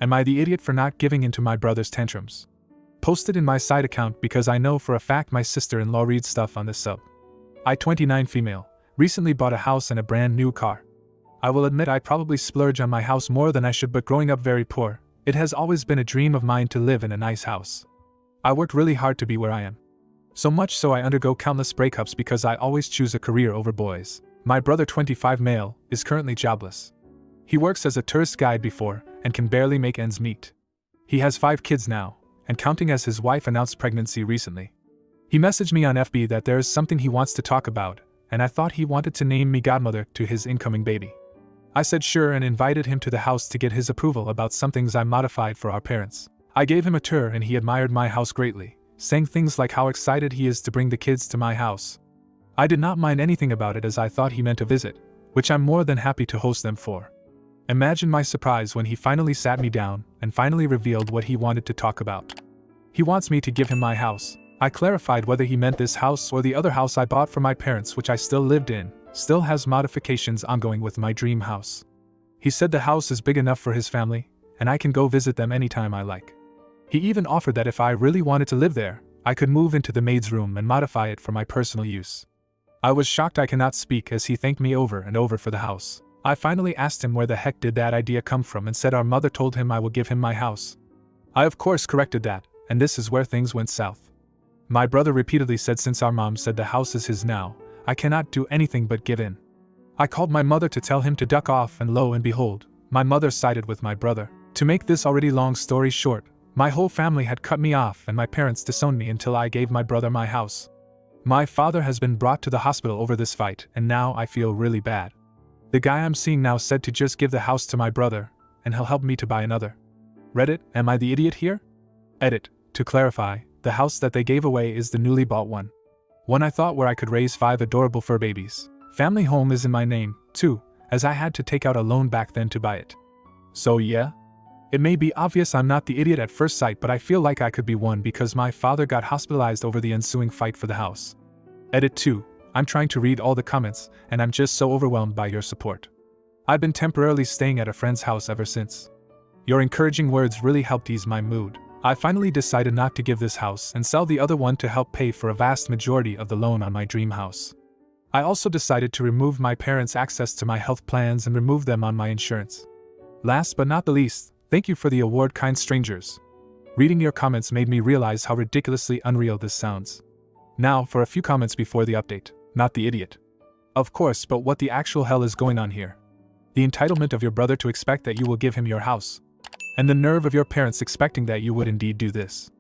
Am I the idiot for not giving in to my brother's tantrums? Posted in my side account because I know for a fact my sister-in-law reads stuff on this sub. I 29 female, recently bought a house and a brand new car. I will admit I probably splurge on my house more than I should, but growing up very poor, it has always been a dream of mine to live in a nice house. I worked really hard to be where I am. So much so I undergo countless breakups because I always choose a career over boys. My brother 25 male is currently jobless. He works as a tourist guide before and can barely make ends meet. He has 5 kids now, and counting as his wife announced pregnancy recently. He messaged me on FB that there is something he wants to talk about, and I thought he wanted to name me godmother to his incoming baby. I said sure and invited him to the house to get his approval about some things I modified for our parents. I gave him a tour and he admired my house greatly, saying things like how excited he is to bring the kids to my house. I did not mind anything about it as I thought he meant a visit, which I'm more than happy to host them for. Imagine my surprise when he finally sat me down and finally revealed what he wanted to talk about. He wants me to give him my house. I clarified whether he meant this house or the other house I bought for my parents, which I still lived in, still has modifications ongoing with my dream house. He said the house is big enough for his family, and I can go visit them anytime I like. He even offered that if I really wanted to live there, I could move into the maid's room and modify it for my personal use. I was shocked I cannot speak as he thanked me over and over for the house. I finally asked him where the heck did that idea come from and said our mother told him I would give him my house. I of course corrected that, and this is where things went south. My brother repeatedly said since our mom said the house is his now, I cannot do anything but give in. I called my mother to tell him to duck off, and lo and behold, my mother sided with my brother. To make this already long story short, my whole family had cut me off and my parents disowned me until I gave my brother my house. My father has been brought to the hospital over this fight, and now I feel really bad. The guy I'm seeing now said to just give the house to my brother, and he'll help me to buy another. Reddit, am I the idiot here? Edit, to clarify, the house that they gave away is the newly bought one. One I thought where I could raise 5 adorable fur babies. Family home is in my name, too, as I had to take out a loan back then to buy it. So yeah? It may be obvious I'm not the idiot at first sight, but I feel like I could be one because my father got hospitalized over the ensuing fight for the house. Edit 2. I'm trying to read all the comments, and I'm just so overwhelmed by your support. I've been temporarily staying at a friend's house ever since. Your encouraging words really helped ease my mood. I finally decided not to give this house and sell the other one to help pay for a vast majority of the loan on my dream house. I also decided to remove my parents' access to my health plans and remove them on my insurance. Last but not the least, thank you for the award, kind strangers. Reading your comments made me realize how ridiculously unreal this sounds. Now for a few comments before the update. Not the idiot. Of course, but what the actual hell is going on here? The entitlement of your brother to expect that you will give him your house. And the nerve of your parents expecting that you would indeed do this.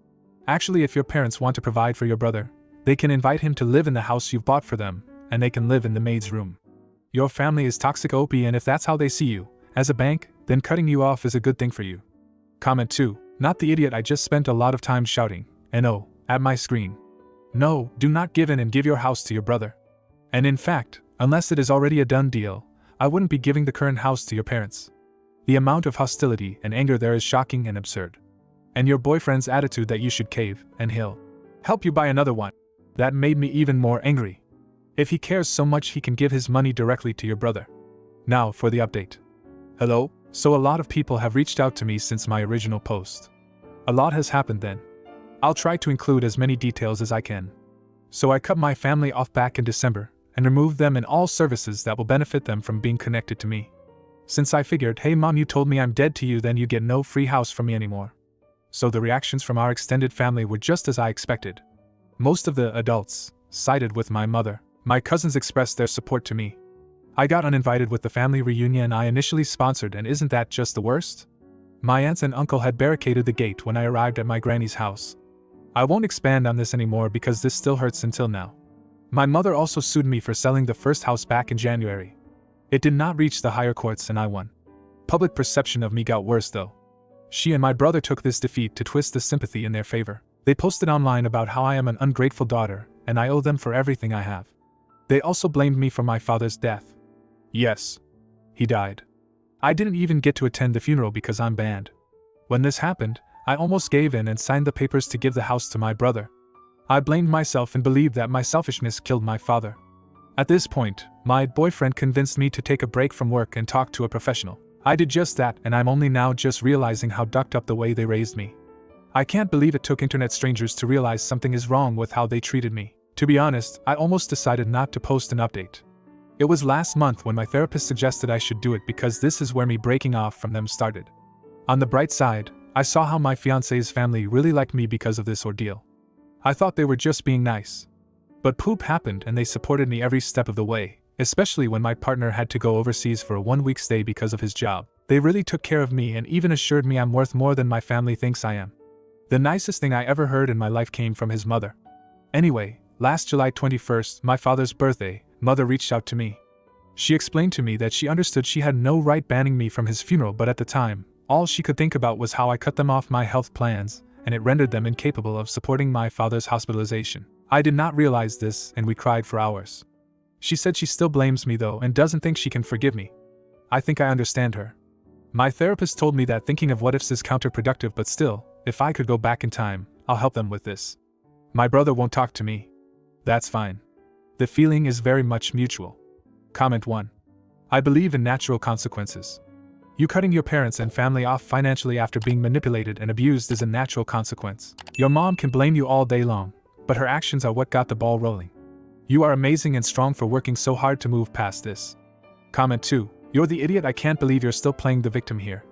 Actually, if your parents want to provide for your brother, they can invite him to live in the house you've bought for them, and they can live in the maid's room. Your family is toxic OP, and if that's how they see you, as a bank, then cutting you off is a good thing for you. Comment 2. Not the idiot. I just spent a lot of time shouting, "No," at my screen. No, do not give in and give your house to your brother. And in fact, unless it is already a done deal, I wouldn't be giving the current house to your parents. The amount of hostility and anger there is shocking and absurd. And your boyfriend's attitude that you should cave, and he'll help you buy another one. That made me even more angry. If he cares so much, he can give his money directly to your brother. Now for the update. Hello? So a lot of people have reached out to me since my original post. A lot has happened then. I'll try to include as many details as I can. So I cut my family off back in December, and removed them in all services that will benefit them from being connected to me. Since I figured, hey mom, you told me I'm dead to you, then you get no free house from me anymore. So the reactions from our extended family were just as I expected. Most of the adults sided with my mother. My cousins expressed their support to me. I got uninvited with the family reunion I initially sponsored, and isn't that just the worst? My aunts and uncle had barricaded the gate when I arrived at my granny's house. I won't expand on this anymore because this still hurts until now. My mother also sued me for selling the first house back in January. It did not reach the higher courts and I won. Public perception of me got worse though. She and my brother took this defeat to twist the sympathy in their favor. They posted online about how I am an ungrateful daughter, and I owe them for everything I have. They also blamed me for my father's death. Yes. He died. I didn't even get to attend the funeral because I'm banned. When this happened, I almost gave in and signed the papers to give the house to my brother. I blamed myself and believed that my selfishness killed my father. At this point, my boyfriend convinced me to take a break from work and talk to a professional. I did just that, and I'm only now just realizing how ducked up the way they raised me. I can't believe it took internet strangers to realize something is wrong with how they treated me. To be honest, I almost decided not to post an update. It was last month when my therapist suggested I should do it because this is where me breaking off from them started. On the bright side, I saw how my fiance's family really liked me because of this ordeal. I thought they were just being nice. But poop happened and they supported me every step of the way, especially when my partner had to go overseas for a 1-week stay because of his job. They really took care of me and even assured me I'm worth more than my family thinks I am. The nicest thing I ever heard in my life came from his mother. Anyway, last July 21st, my father's birthday, Mother reached out to me. She explained to me that she understood she had no right banning me from his funeral, but at the time, all she could think about was how I cut them off my health plans, and it rendered them incapable of supporting my father's hospitalization. I did not realize this, and we cried for hours. She said she still blames me though and doesn't think she can forgive me. I think I understand her. My therapist told me that thinking of what ifs is counterproductive, but still, if I could go back in time, I'll help them with this. My brother won't talk to me. That's fine. The feeling is very much mutual. Comment 1. I believe in natural consequences. You cutting your parents and family off financially after being manipulated and abused is a natural consequence. Your mom can blame you all day long, but her actions are what got the ball rolling. You are amazing and strong for working so hard to move past this. Comment 2. You're the idiot. I can't believe you're still playing the victim here.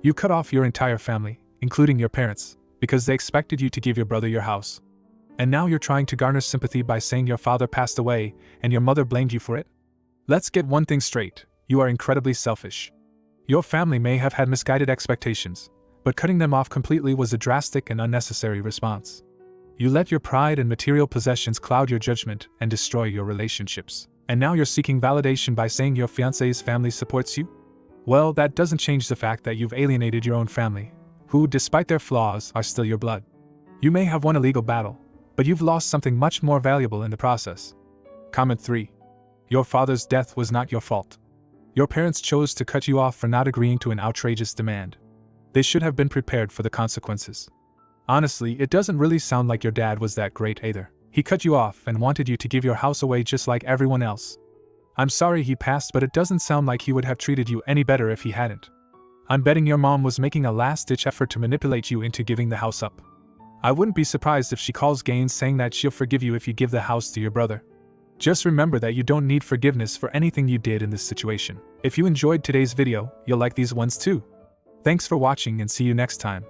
You cut off your entire family, including your parents, because they expected you to give your brother your house. And now you're trying to garner sympathy by saying your father passed away and your mother blamed you for it? Let's get one thing straight. You are incredibly selfish. Your family may have had misguided expectations, but cutting them off completely was a drastic and unnecessary response. You let your pride and material possessions cloud your judgment and destroy your relationships. And now you're seeking validation by saying your fiance's family supports you? Well, that doesn't change the fact that you've alienated your own family, who, despite their flaws, are still your blood. You may have won a legal battle, but you've lost something much more valuable in the process. Comment 3. Your father's death was not your fault. Your parents chose to cut you off for not agreeing to an outrageous demand. They should have been prepared for the consequences. Honestly, it doesn't really sound like your dad was that great either. He cut you off and wanted you to give your house away just like everyone else. I'm sorry he passed, but it doesn't sound like he would have treated you any better if he hadn't. I'm betting your mom was making a last-ditch effort to manipulate you into giving the house up. I wouldn't be surprised if she calls Gaines saying that she'll forgive you if you give the house to your brother. Just remember that you don't need forgiveness for anything you did in this situation. If you enjoyed today's video, you'll like these ones too. Thanks for watching and see you next time.